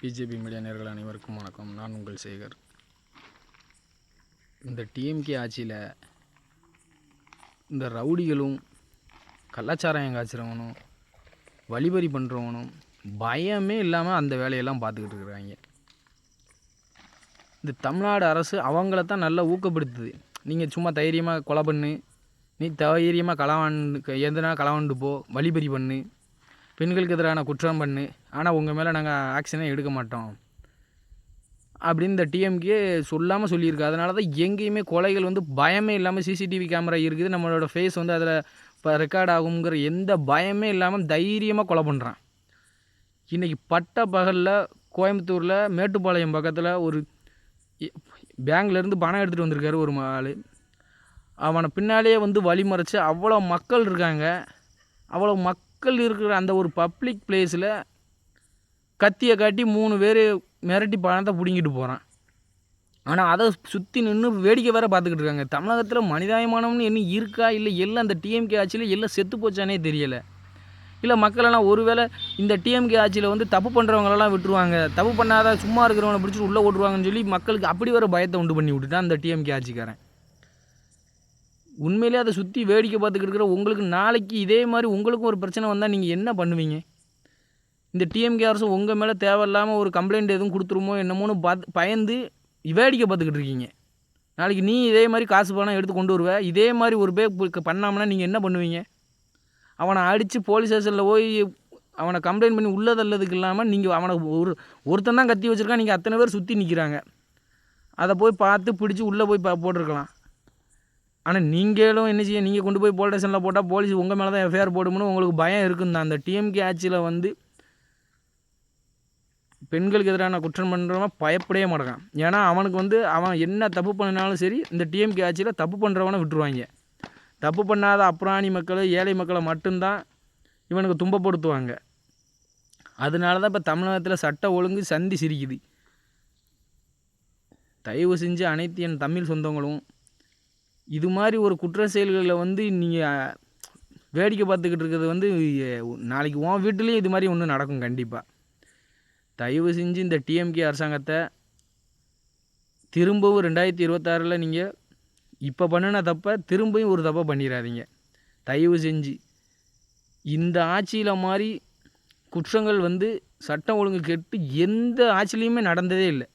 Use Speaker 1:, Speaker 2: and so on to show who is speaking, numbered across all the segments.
Speaker 1: BJP media நேயர்கள் அனைவருக்கும் வணக்கம். நான் உங்கள் சேகர். இந்த டிஎம்கே ஆட்சியில் இந்த ரவுடிகளும் கள்ளச்சாராயம் காய்ச்சிறவனும் வழிபறி பண்ணுறவனும் பயமே இல்லாமல் அந்த வேலையெல்லாம் பார்த்துக்கிட்டு இருக்கிறாங்க. இந்த தமிழ்நாடு அரசு அவங்கள தான் நல்லா ஊக்கப்படுத்துது. நீங்கள் சும்மா தைரியமாக கொலை பண்ணு, நீ தைரியமாக எந்தனா களவாண்டு போ, வழிபறி பண்ணு, பெண்களுக்கு எதிரான குற்றம் பண்ணு, ஆனால் உங்கள் மேலே நாங்கள் ஆக்ஷனே எடுக்க மாட்டோம் அப்படின்னு இந்த டிஎம்கே சொல்லாமல் சொல்லியிருக்கு. அதனால தான் எங்கேயுமே கொலைகள் வந்து பயமே இல்லாமல் சிசிடிவி கேமரா இருக்குது, நம்மளோட ஃபேஸ் வந்து அதில் இப்போ ரெக்கார்ட் ஆகுங்கிற எந்த பயமே இல்லாமல் தைரியமாக கொலை பண்ணுறான். இன்றைக்கி பட்ட பகலில் கோயம்புத்தூரில் மேட்டுப்பாளையம் பக்கத்தில் ஒரு பேங்க்லேருந்து பணம் எடுத்துகிட்டு வந்திருக்காரு ஒரு ஆள். அவனை பின்னாலேயே வந்து வழிமறைச்சு அவ்வளோ மக்கள் இருக்காங்க. அவ்வளோ மக்கள் இருக்கிற அந்த ஒரு பப்ளிக் பிளேஸில் கத்தியை காட்டி 3 பேர் மிரட்டி பணத்தை பிடுங்கிட்டு போகிறான். ஆனால் அதை சுற்றி நின்று வேடிக்கை வேறு பார்த்துக்கிட்டு இருக்காங்க. தமிழகத்தில் மனிதாயமானவனு என்ன இருக்கா இல்லை எல்லாம் அந்த டிஎம்கே ஆட்சியில் எல்லாம் செத்து போச்சானே தெரியலை. இல்லை மக்களெல்லாம் ஒருவேளை இந்த டிஎம்கே ஆட்சியில் வந்து தப்பு பண்ணுறவங்களெல்லாம் விட்டுருவாங்க, தப்பு பண்ணாத சும்மா இருக்கிறவனை பிடிச்சிட்டு உள்ளே ஓட்டுருவாங்கன்னு சொல்லி மக்களுக்கு அப்படி வேறு பயத்தை உண்டு பண்ணி விட்டுட்டான் அந்த டிஎம்கே ஆட்சிக்காரன். உண்மையிலே அதை சுற்றி வேடிக்கை பார்த்துக்கிட்டு இருக்கிற உங்களுக்கு நாளைக்கு இதே மாதிரி உங்களுக்கும் ஒரு பிரச்சனை வந்தால் நீங்கள் என்ன பண்ணுவீங்க? இந்த டிஎம்கே அரசு உங்கள் மேலே தேவையில்லாமல் ஒரு கம்ப்ளைண்ட் எதுவும் கொடுத்துருமோ என்னமோன்னு பயந்து வேடிக்கை பார்த்துக்கிட்டு இருக்கீங்க. நாளைக்கு நீ இதே மாதிரி காசு பணம் எடுத்து கொண்டு வருவ, இதே மாதிரி ஒரு பேர் பண்ணாமனா நீங்கள் என்ன பண்ணுவீங்க? அவனை அடித்து போலீஸ் ஸ்டேஷனில் போய் அவனை கம்ப்ளைண்ட் பண்ணி உள்ளதல்லதுக்கு இல்லாமல் நீங்கள் அவனை ஒருத்தன் தான் கத்தி வச்சுருக்கான், நீங்கள் அத்தனை பேர் சுற்றி நிற்கிறாங்க. அதை போய் பார்த்து பிடிச்சி உள்ளே போய் போட்டிருக்கலாம். ஆனால் நீங்களும் என்ன செய்ய, நீங்கள் கொண்டு போய் போலீஸ் ஸ்டேஷனில் போட்டால் போலீஸ் உங்கள் மேலே தான் எஃப்ஐஆர் போடும்னு உங்களுக்கு பயம் இருக்குன்னு தான். அந்த டிஎம்கே ஆட்சியில் வந்து பெண்களுக்கு எதிரான குற்றம் பண்ணுறவன் பயப்படவே மாட்டான். ஏன்னா அவனுக்கு வந்து அவன் என்ன தப்பு பண்ணினாலும் சரி, இந்த டிஎம்கே ஆட்சியில் தப்பு பண்ணுறவனை விட்டுருவாங்க. தப்பு பண்ணாத அப்புறாணி மக்களை, ஏழை மக்களை மட்டும்தான் இவனுக்கு துன்பப்படுத்துவாங்க. அதனால தான் இப்போ தமிழகத்தில் சட்ட ஒழுங்கு சந்தி சிரிக்குது. தயவு செஞ்சு அனைத்து என் தமிழ் சொந்தங்களும் இது மாதிரி ஒரு குற்ற செயல்களில் வந்து நீங்கள் வேடிக்கை பார்த்துக்கிட்டு இருக்கிறது வந்து நாளைக்கு உன் வீட்டிலையும் இது மாதிரி ஒன்று நடக்கும் கண்டிப்பாக. தயவு செஞ்சு இந்த டிஎம்கே அரசாங்கத்தை திரும்பவும் 2026 நீங்கள் இப்போ பண்ணின தப்பை திரும்பியும் ஒரு தப்பை பண்ணிடாதீங்க. தயவு செஞ்சு இந்த ஆட்சியில் மாதிரி குற்றங்கள் வந்து சட்டம் ஒழுங்கு கெட்டு எந்த ஆட்சிலையுமே நடந்ததே இல்லை.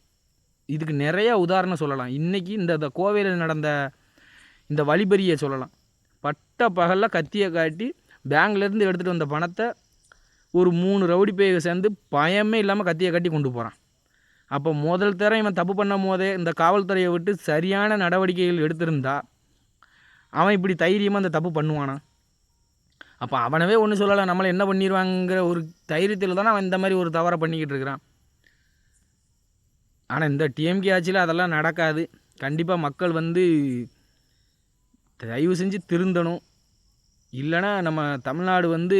Speaker 1: இதுக்கு நிறையா உதாரணம் சொல்லலாம். இன்றைக்கி இந்த கோவையில் நடந்த இந்த வழிபறியை சொல்லலாம். பட்ட பகலில் கத்தியை காட்டி பேங்க்லேருந்து எடுத்துகிட்டு வந்த பணத்தை ஒரு 3 ரவுடி பேயை சேர்ந்து பயமே இல்லாமல் கத்தியை கட்டி கொண்டு போகிறான். அப்போ முதல் தரம் இவன் தப்பு பண்ணும் போதே இந்த காவல்துறையை விட்டு சரியான நடவடிக்கைகள் எடுத்திருந்தா அவன் இப்படி தைரியமாக அந்த தப்பு பண்ணுவானா? அப்போ அவனவே ஒன்று சொல்லலை, நம்மளை என்ன பண்ணிடுவாங்கிற ஒரு தைரியத்தில் தானே அவன் இந்த மாதிரி ஒரு தவறை பண்ணிக்கிட்டு இருக்கிறான். ஆனால் இந்த டிஎம்கே ஆட்சியில் அதெல்லாம் நடக்காது. கண்டிப்பாக மக்கள் வந்து தயவு செஞ்சு திருந்தணும். இல்லைனா நம்ம தமிழ்நாடு வந்து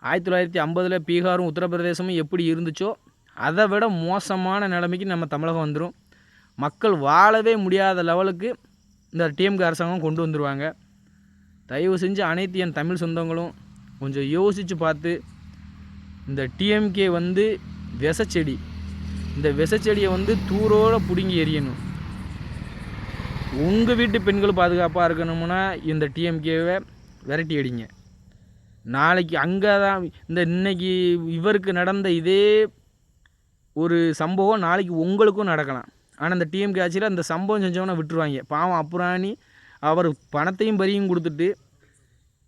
Speaker 1: 1950 பீகாரும் உத்தரப்பிரதேசமும் எப்படி இருந்துச்சோ அதை விட மோசமான நிலைமைக்கு நம்ம தமிழகம் வந்துடும். மக்கள் வாழவே முடியாத லெவலுக்கு இந்த டிஎம்கே அரசாங்கம் கொண்டு வந்துடுவாங்க. தயவு செஞ்சு அனைத்து என் தமிழ் சொந்தங்களும் கொஞ்சம் யோசித்து பார்த்து இந்த டிஎம்கே வந்து விஷச்செடி, இந்த விஷச்செடியை வந்து தூரோடு பிடுங்கி எறியணும். உங்கள் வீட்டு பெண்கள் பாதுகாப்பாக இருக்கணும்னா இந்த டிஎம்கேவை விரட்டி அடிங்க. நாளைக்கு அங்கே தான் இன்னைக்கு இவருக்கு நடந்த இதே ஒரு சம்பவம் நாளைக்கு உங்களுக்கும் நடக்கலாம். ஆனால் இந்த டிஎம்கே ஆட்சியில் அந்த சம்பவம் செஞ்சவனை விட்டுருவாங்க. பாவம் அப்புறாணி அவர் பணத்தையும் பறியும் கொடுத்துட்டு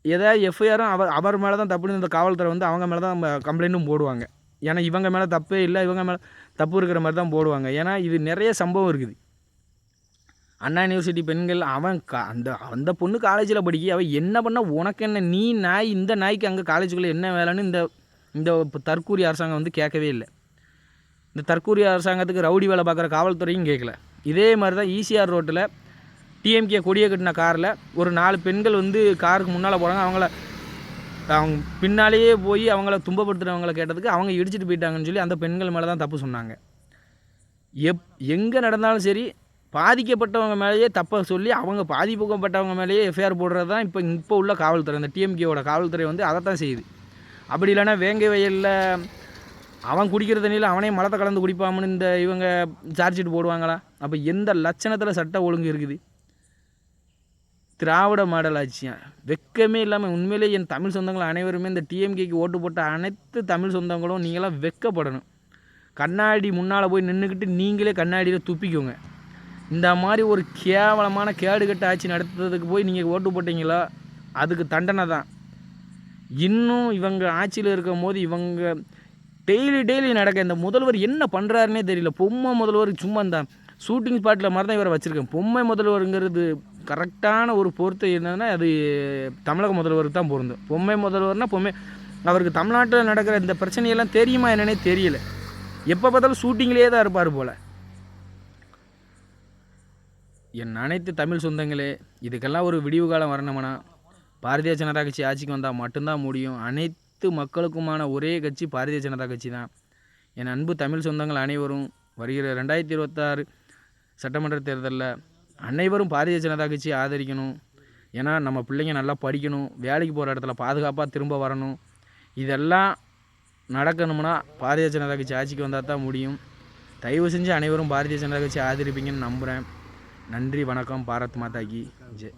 Speaker 1: ஏதாவது எஃப்ஐஆரும் அவர் மேலே தான் தப்புன்னு இந்த காவல்துறை வந்து அவங்க மேலே தான் கம்ப்ளைண்ட்டும் போடுவாங்க. ஏன்னா இவங்க மேலே தப்பே இல்லை, இவங்க மேலே தப்பு இருக்கிற மாதிரி தான் போடுவாங்க. ஏன்னா இது நிறைய சம்பவம் இருக்குது. அண்ணா யூனிவர்சிட்டி பெண்கள் அவன் அந்த பொண்ணு காலேஜில் படிக்க அவன் என்ன பண்ண உனக்கு என்ன, நீ நாய், இந்த நாய்க்கு அங்கே காலேஜுக்குள்ளே என்ன வேலைன்னு இந்த தற்கூரி அரசாங்கம் வந்து கேட்கவே இல்லை. இந்த தற்கூரி அரசாங்கத்துக்கு ரவுடி வேலை பார்க்குற காவல்துறையும் கேட்கல. இதே மாதிரி தான் ஈசிஆர் ரோட்டில் டிஎம்கே கொடியை கட்டின காரில் ஒரு 4 பெண்கள் வந்து காருக்கு முன்னால் போகிறாங்க. அவங்க பின்னாலேயே போய் அவங்கள துன்பப்படுத்துகிறவங்கள கேட்டதுக்கு அவங்க இடிச்சிட்டு போயிட்டாங்கன்னு சொல்லி அந்த பெண்கள் மேலே தான் தப்பு சொன்னாங்க. எங்கே நடந்தாலும் சரி பாதிக்கப்பட்டவங்க மேலேயே தப்பை சொல்லி அவங்க பாதிக்கப்பட்டவங்க மேலேயே எஃப்ஐஆர் போடுறது தான் இப்போ உள்ள காவல்துறை. இந்த டிஎம்கேவோட காவல்துறை வந்து அதை தான் செய்யுது. அப்படி இல்லைன்னா வேங்கை வயலில் அவன் குடிக்கிற தண்ணியில் அவனே மலத்தை கலந்து குடிப்பாமன்னு இந்த இவங்க சார்ஜ் ஷீட் போடுவாங்களா? அப்போ எந்த லட்சணத்தில் சட்ட ஒழுங்கு இருக்குது? திராவிட மாடல் ஆட்சியா? வெக்கமே இல்லாமல் உண்மையிலே என் தமிழ் சொந்தங்கள் அனைவருமே இந்த டிஎம்கேக்கு ஓட்டு போட்ட அனைத்து தமிழ் சொந்தங்களும் நீங்களாம் வெக்கப்படணும். கண்ணாடி முன்னால் போய் நின்றுக்கிட்டு நீங்களே கண்ணாடியில் துப்பிக்கோங்க. இந்த மாதிரி ஒரு கேவலமான கேடுகட்ட ஆட்சி நடத்துறதுக்கு போய் நீங்கள் ஓட்டு போட்டிங்களா, அதுக்கு தண்டனை தான். இன்னும் இவங்க ஆட்சியில் இருக்கும் போது இவங்க டெய்லி நடக்க இந்த முதல்வர் என்ன பண்ணுறாருனே தெரியல. பொம்மை முதல்வர் சும்மா இந்த ஷூட்டிங் ஸ்பாட்டில் மாதிரி தான் இவரை வச்சுருக்கேன். பொம்மை முதல்வருங்கிறது கரெக்டான ஒரு பொறுத்து என்னதுன்னா அது தமிழக முதல்வருக்கு தான் பொருந்தும். பொம்மை முதல்வர்னால் பொம்மை அவருக்கு தமிழ்நாட்டில் நடக்கிற இந்த பிரச்சனையெல்லாம் தெரியுமா என்னன்னே தெரியல. எப்போ பார்த்தாலும் ஷூட்டிங்லேயே தான் இருப்பார் போல். என் அனைத்து தமிழ் சொந்தங்களே, இதுக்கெல்லாம் ஒரு விடிவு காலம் வரணும்னா பாரதிய ஜனதா கட்சி ஆட்சிக்கு வந்தால் மட்டும்தான் முடியும். அனைத்து மக்களுக்குமான ஒரே கட்சி பாரதிய ஜனதா கட்சி தான். என் அன்பு தமிழ் சொந்தங்கள் அனைவரும் வருகிற 2026 சட்டமன்ற தேர்தலில் அனைவரும் பாரதிய ஜனதா கட்சியை ஆதரிக்கணும். ஏன்னா நம்ம பிள்ளைங்க நல்லா படிக்கணும், வேலைக்கு போகிற இடத்துல பாதுகாப்பாக திரும்ப வரணும். இதெல்லாம் நடக்கணும்னா பாரதிய ஜனதா கட்சி ஆட்சிக்கு வந்தால் தான் முடியும். தயவு செஞ்சு அனைவரும் பாரதிய ஜனதா கட்சி ஆதரிப்பீங்கன்னு நம்புகிறேன். நன்றி, வணக்கம். பாரத் மாதா கி ஜெய்.